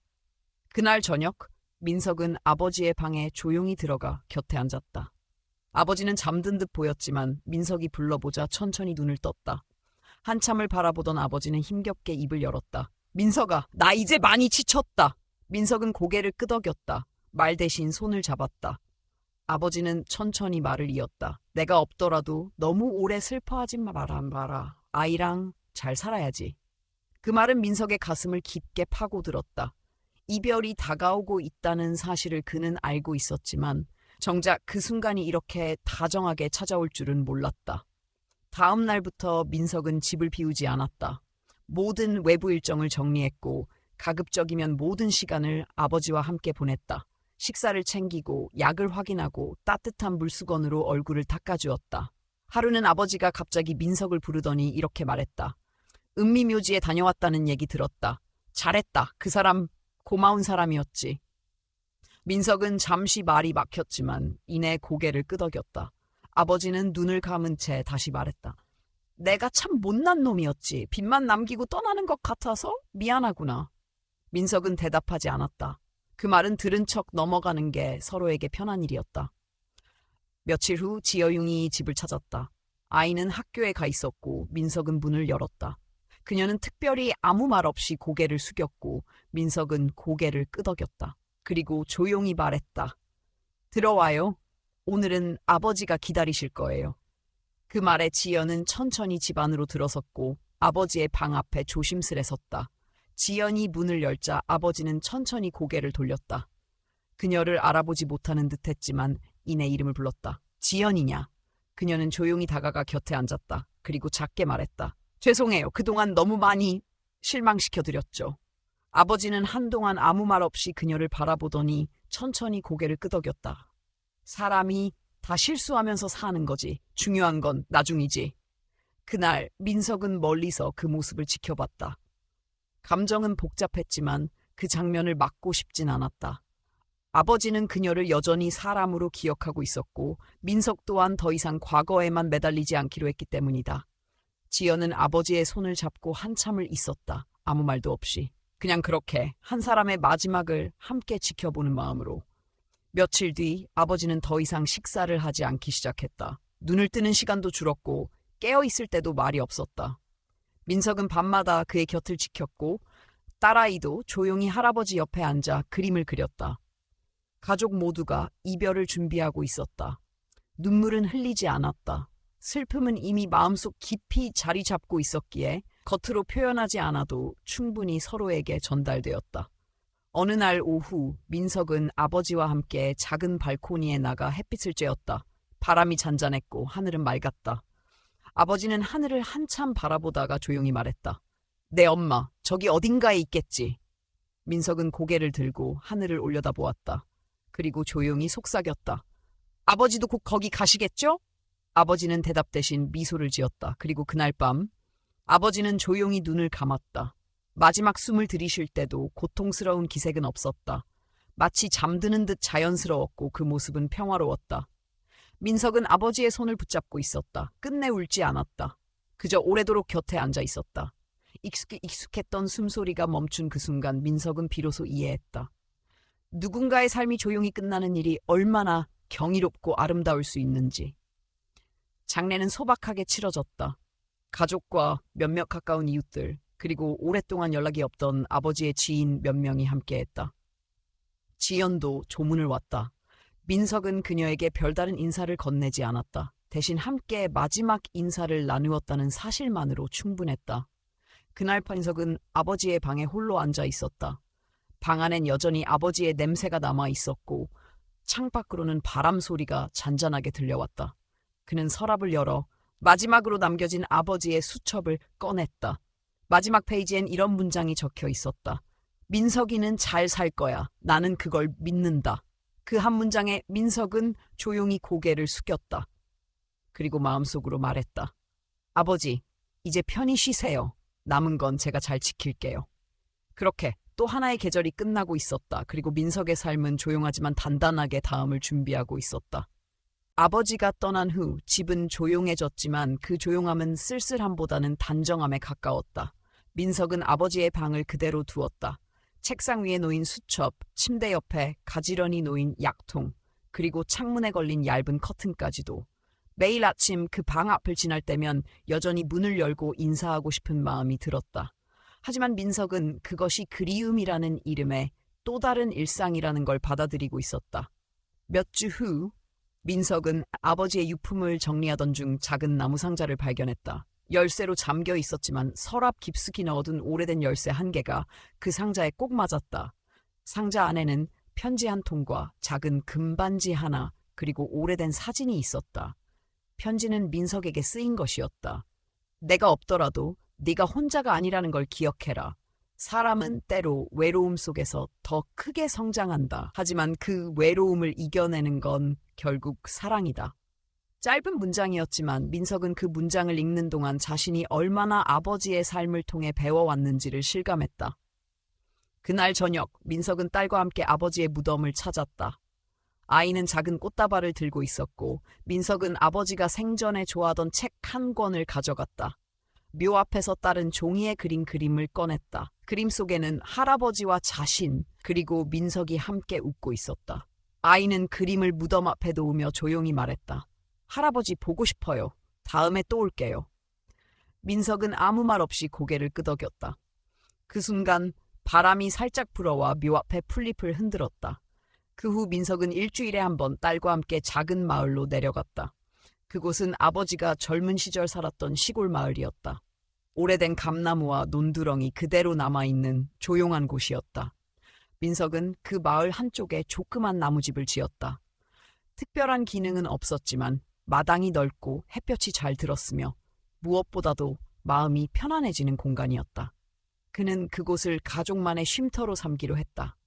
S1: 그날 저녁 민석은 아버지의 방에 조용히 들어가 곁에 앉았다. 아버지는 잠든 듯 보였지만 민석이 불러보자 천천히 눈을 떴다. 한참을 바라보던 아버지는 힘겹게 입을 열었다. 민석아, 나 이제 많이 지쳤다. 민석은 고개를 끄덕였다. 말 대신 손을 잡았다. 아버지는 천천히 말을 이었다. 내가 없더라도 너무 오래 슬퍼하지 마라. 아이랑 잘 살아야지. 그 말은 민석의 가슴을 깊게 파고들었다. 이별이 다가오고 있다는 사실을 그는 알고 있었지만 정작 그 순간이 이렇게 다정하게 찾아올 줄은 몰랐다. 다음 날부터 민석은 집을 비우지 않았다. 모든 외부 일정을 정리했고 가급적이면 모든 시간을 아버지와 함께 보냈다. 식사를 챙기고 약을 확인하고 따뜻한 물수건으로 얼굴을 닦아주었다. 하루는 아버지가 갑자기 민석을 부르더니 이렇게 말했다. 은미묘지에 다녀왔다는 얘기 들었다. 잘했다. 그 사람 고마운 사람이었지. 민석은 잠시 말이 막혔지만 이내 고개를 끄덕였다. 아버지는 눈을 감은 채 다시 말했다. 내가 참 못난 놈이었지. 빚만 남기고 떠나는 것 같아서 미안하구나. 민석은 대답하지 않았다. 그 말은 들은 척 넘어가는 게 서로에게 편한 일이었다. 며칠 후 지여윤이 집을 찾았다. 아이는 학교에 가 있었고 민석은 문을 열었다. 그녀는 특별히 아무 말 없이 고개를 숙였고 민석은 고개를 끄덕였다. 그리고 조용히 말했다. 들어와요. 오늘은 아버지가 기다리실 거예요. 그 말에 지연은 천천히 집 안으로 들어섰고 아버지의 방 앞에 조심스레 섰다. 지연이 문을 열자 아버지는 천천히 고개를 돌렸다. 그녀를 알아보지 못하는 듯했지만 이내 이름을 불렀다. 지연이냐? 그녀는 조용히 다가가 곁에 앉았다. 그리고 작게 말했다. 죄송해요. 그동안 너무 많이 실망시켜드렸죠. 아버지는 한동안 아무 말 없이 그녀를 바라보더니 천천히 고개를 끄덕였다. 사람이 다 실수하면서 사는 거지. 중요한 건 나중이지. 그날 민석은 멀리서 그 모습을 지켜봤다. 감정은 복잡했지만 그 장면을 막고 싶진 않았다. 아버지는 그녀를 여전히 사람으로 기억하고 있었고 민석 또한 더 이상 과거에만 매달리지 않기로 했기 때문이다. 지연은 아버지의 손을 잡고 한참을 있었다. 아무 말도 없이. 그냥 그렇게 한 사람의 마지막을 함께 지켜보는 마음으로. 며칠 뒤 아버지는 더 이상 식사를 하지 않기 시작했다. 눈을 뜨는 시간도 줄었고 깨어있을 때도 말이 없었다. 민석은 밤마다 그의 곁을 지켰고 딸아이도 조용히 할아버지 옆에 앉아 그림을 그렸다. 가족 모두가 이별을 준비하고 있었다. 눈물은 흘리지 않았다. 슬픔은 이미 마음속 깊이 자리 잡고 있었기에 겉으로 표현하지 않아도 충분히 서로에게 전달되었다. 어느 날 오후 민석은 아버지와 함께 작은 발코니에 나가 햇빛을 쬐었다. 바람이 잔잔했고 하늘은 맑았다. 아버지는 하늘을 한참 바라보다가 조용히 말했다. 내 엄마, 저기 어딘가에 있겠지. 민석은 고개를 들고 하늘을 올려다보았다. 그리고 조용히 속삭였다. 아버지도 곧 거기 가시겠죠? 아버지는 대답 대신 미소를 지었다. 그리고 그날 밤 아버지는 조용히 눈을 감았다. 마지막 숨을 들이쉴 때도 고통스러운 기색은 없었다. 마치 잠드는 듯 자연스러웠고 그 모습은 평화로웠다. 민석은 아버지의 손을 붙잡고 있었다. 끝내 울지 않았다. 그저 오래도록 곁에 앉아 있었다. 익숙했던 숨소리가 멈춘 그 순간 민석은 비로소 이해했다. 누군가의 삶이 조용히 끝나는 일이 얼마나 경이롭고 아름다울 수 있는지. 장례는 소박하게 치러졌다. 가족과 몇몇 가까운 이웃들, 그리고 오랫동안 연락이 없던 아버지의 지인 몇 명이 함께했다. 지연도 조문을 왔다. 민석은 그녀에게 별다른 인사를 건네지 않았다. 대신 함께 마지막 인사를 나누었다는 사실만으로 충분했다. 그날 민석은 아버지의 방에 홀로 앉아 있었다. 방 안엔 여전히 아버지의 냄새가 남아 있었고 창밖으로는 바람 소리가 잔잔하게 들려왔다. 그는 서랍을 열어 마지막으로 남겨진 아버지의 수첩을 꺼냈다. 마지막 페이지엔 이런 문장이 적혀 있었다. 민석이는 잘 살 거야. 나는 그걸 믿는다. 그 한 문장에 민석은 조용히 고개를 숙였다. 그리고 마음속으로 말했다. 아버지, 이제 편히 쉬세요. 남은 건 제가 잘 지킬게요. 그렇게 또 하나의 계절이 끝나고 있었다. 그리고 민석의 삶은 조용하지만 단단하게 다음을 준비하고 있었다. 아버지가 떠난 후 집은 조용해졌지만 그 조용함은 쓸쓸함보다는 단정함에 가까웠다. 민석은 아버지의 방을 그대로 두었다. 책상 위에 놓인 수첩, 침대 옆에 가지런히 놓인 약통, 그리고 창문에 걸린 얇은 커튼까지도. 매일 아침 그 방 앞을 지날 때면 여전히 문을 열고 인사하고 싶은 마음이 들었다. 하지만 민석은 그것이 그리움이라는 이름의 또 다른 일상이라는 걸 받아들이고 있었다. 몇 주 후 민석은 아버지의 유품을 정리하던 중 작은 나무 상자를 발견했다. 열쇠로 잠겨 있었지만 서랍 깊숙이 넣어둔 오래된 열쇠 한 개가 그 상자에 꼭 맞았다. 상자 안에는 편지 한 통과 작은 금반지 하나 그리고 오래된 사진이 있었다. 편지는 민석에게 쓰인 것이었다. 내가 없더라도 네가 혼자가 아니라는 걸 기억해라. 사람은 때로 외로움 속에서 더 크게 성장한다. 하지만 그 외로움을 이겨내는 건 결국 사랑이다. 짧은 문장이었지만 민석은 그 문장을 읽는 동안 자신이 얼마나 아버지의 삶을 통해 배워왔는지를 실감했다. 그날 저녁 민석은 딸과 함께 아버지의 무덤을 찾았다. 아이는 작은 꽃다발을 들고 있었고 민석은 아버지가 생전에 좋아하던 책 한 권을 가져갔다. 묘 앞에서 딸은 종이에 그린 그림을 꺼냈다. 그림 속에는 할아버지와 자신 그리고 민석이 함께 웃고 있었다. 아이는 그림을 무덤 앞에 놓으며 조용히 말했다. 할아버지 보고 싶어요. 다음에 또 올게요. 민석은 아무 말 없이 고개를 끄덕였다. 그 순간 바람이 살짝 불어와 묘 앞에 풀잎을 흔들었다. 그 후 민석은 일주일에 한 번 딸과 함께 작은 마을로 내려갔다. 그곳은 아버지가 젊은 시절 살았던 시골 마을이었다. 오래된 감나무와 논두렁이 그대로 남아있는 조용한 곳이었다. 민석은 그 마을 한쪽에 조그만 나무집을 지었다. 특별한 기능은 없었지만 마당이 넓고 햇볕이 잘 들었으며 무엇보다도 마음이 편안해지는 공간이었다. 그는 그곳을 가족만의 쉼터로 삼기로 했다.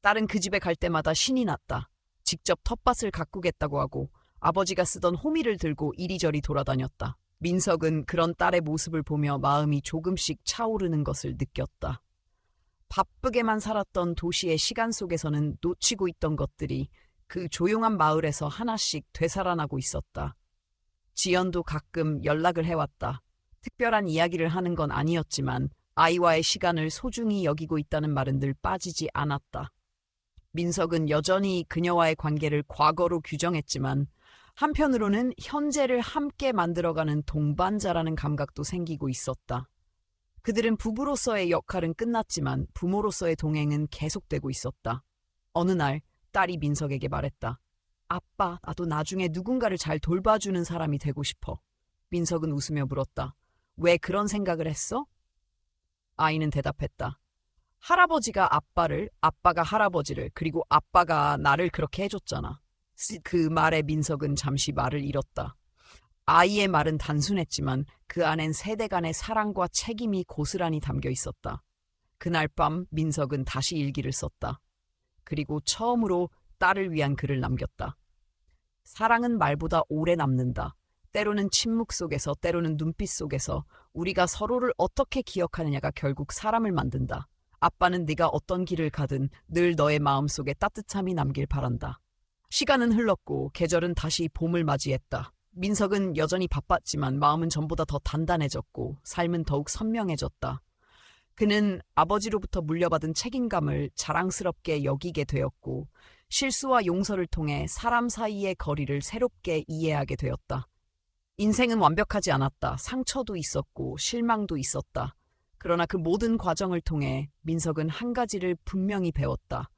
S1: 딸은 그 집에 갈 때마다 신이 났다. 직접 텃밭을 가꾸겠다고 하고 아버지가 쓰던 호미를 들고 이리저리 돌아다녔다. 민석은 그런 딸의 모습을 보며 마음이 조금씩 차오르는 것을 느꼈다. 바쁘게만 살았던 도시의 시간 속에서는 놓치고 있던 것들이 그 조용한 마을에서 하나씩 되살아나고 있었다. 지연도 가끔 연락을 해왔다. 특별한 이야기를 하는 건 아니었지만 아이와의 시간을 소중히 여기고 있다는 말은 늘 빠지지 않았다. 민석은 여전히 그녀와의 관계를 과거로 규정했지만 한편으로는 현재를 함께 만들어가는 동반자라는 감각도 생기고 있었다. 그들은 부부로서의 역할은 끝났지만 부모로서의 동행은 계속되고 있었다. 어느 날 딸이 민석에게 말했다. 아빠, 나도 나중에 누군가를 잘 돌봐주는 사람이 되고 싶어. 민석은 웃으며 물었다. 왜 그런 생각을 했어? 아이는 대답했다. 할아버지가 아빠를, 아빠가 할아버지를, 그리고 아빠가 나를 그렇게 해줬잖아. 그 말에 민석은 잠시 말을 잃었다. 아이의 말은 단순했지만 그 안엔 세대 간의 사랑과 책임이 고스란히 담겨 있었다. 그날 밤 민석은 다시 일기를 썼다. 그리고 처음으로 딸을 위한 글을 남겼다. 사랑은 말보다 오래 남는다. 때로는 침묵 속에서, 때로는 눈빛 속에서 우리가 서로를 어떻게 기억하느냐가 결국 사람을 만든다. 아빠는 네가 어떤 길을 가든 늘 너의 마음속에 따뜻함이 남길 바란다. 시간은 흘렀고 계절은 다시 봄을 맞이했다. 민석은 여전히 바빴지만 마음은 전보다 더 단단해졌고 삶은 더욱 선명해졌다. 그는 아버지로부터 물려받은 책임감을 자랑스럽게 여기게 되었고 실수와 용서를 통해 사람 사이의 거리를 새롭게 이해하게 되었다. 인생은 완벽하지 않았다. 상처도 있었고 실망도 있었다. 그러나 그 모든 과정을 통해 민석은 한 가지를 분명히 배웠다.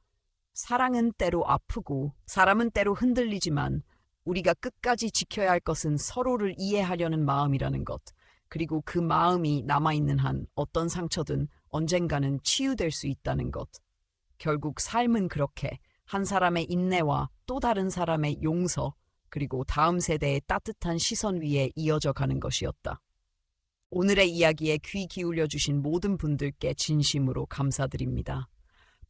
S1: 사랑은 때로 아프고 사람은 때로 흔들리지만 우리가 끝까지 지켜야 할 것은 서로를 이해하려는 마음이라는 것. 그리고 그 마음이 남아있는 한 어떤 상처든 언젠가는 치유될 수 있다는 것. 결국 삶은 그렇게 한 사람의 인내와 또 다른 사람의 용서, 그리고 다음 세대의 따뜻한 시선 위에 이어져 가는 것이었다. 오늘의 이야기에 귀 기울여 주신 모든 분들께 진심으로 감사드립니다.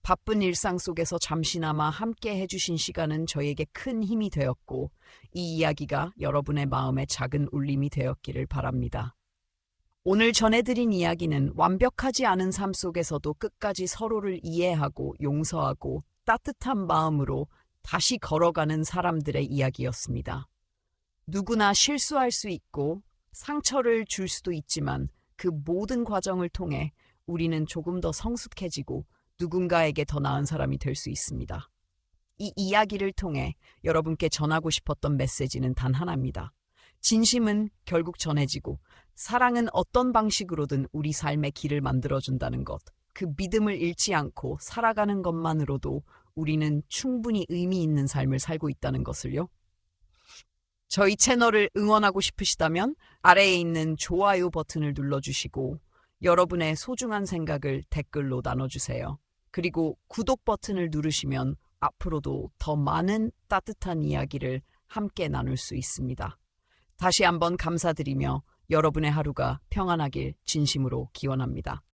S1: 바쁜 일상 속에서 잠시나마 함께 해주신 시간은 저에게 큰 힘이 되었고 이 이야기가 여러분의 마음에 작은 울림이 되었기를 바랍니다. 오늘 전해드린 이야기는 완벽하지 않은 삶 속에서도 끝까지 서로를 이해하고 용서하고 따뜻한 마음으로 다시 걸어가는 사람들의 이야기였습니다. 누구나 실수할 수 있고 상처를 줄 수도 있지만 그 모든 과정을 통해 우리는 조금 더 성숙해지고 누군가에게 더 나은 사람이 될 수 있습니다. 이 이야기를 통해 여러분께 전하고 싶었던 메시지는 단 하나입니다. 진심은 결국 전해지고 사랑은 어떤 방식으로든 우리 삶의 길을 만들어준다는 것. 그 믿음을 잃지 않고 살아가는 것만으로도 우리는 충분히 의미 있는 삶을 살고 있다는 것을요. 저희 채널을 응원하고 싶으시다면 아래에 있는 좋아요 버튼을 눌러주시고 여러분의 소중한 생각을 댓글로 나눠주세요. 그리고 구독 버튼을 누르시면 앞으로도 더 많은 따뜻한 이야기를 함께 나눌 수 있습니다. 다시 한번 감사드리며 여러분의 하루가 평안하길 진심으로 기원합니다.